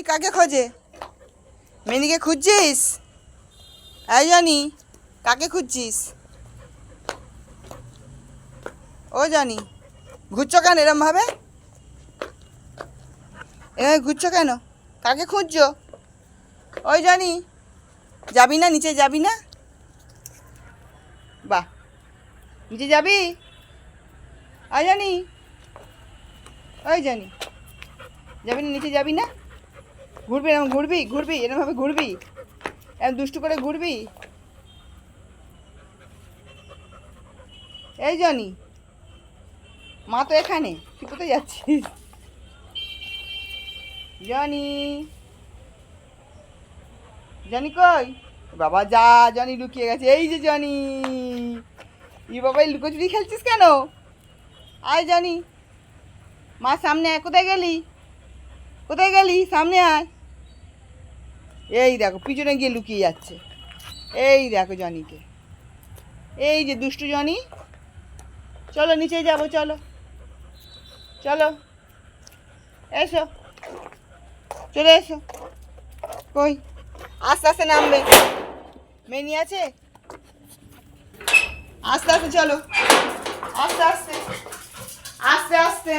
কাকে খোঁজে? মেনিকে খুঁজছিস? এই জানি কাকে খুঁজছিস? ও জানি ঘুরছো কেন এরম ভাবে? এরম ঘুরছো কেন? কাকে খুঁজছো? ওই জানি যাবি না, নিচে যাবি না? বাহ, নিচে যাবি? ওই জানি, ওই জানি যাবি না, নিচে যাবি না? ঘুরবি এরকম, ঘুরবি ঘুরবি এরমভাবে ঘুরবি, এরকম দুষ্টু করে ঘুরবি? এই জনি, মা তো এখানে, তুই কোথায় যাচ্ছিস? জনি, জনি কই? বাবা যা, জনি লুকিয়ে গেছে। এই যে জনি, ই বাবা লুকোচুরি খেলছিস কেন? আয় জনি, মা সামনে আয়। কোথায় গেলি? কোথায় গেলি? সামনে আয়। এই দেখো পিছনে গিয়ে লুকিয়ে যাচ্ছে। এই দেখো জনিকে, এই যে দুষ্টু জনি। চলো নিচে যাবো, চলো চলো, এসো, চলে এসো। কই? আস্তে আস্তে নামবে, মেনি আছে। আস্তে আস্তে চলো, আস্তে আস্তে, আস্তে আস্তে।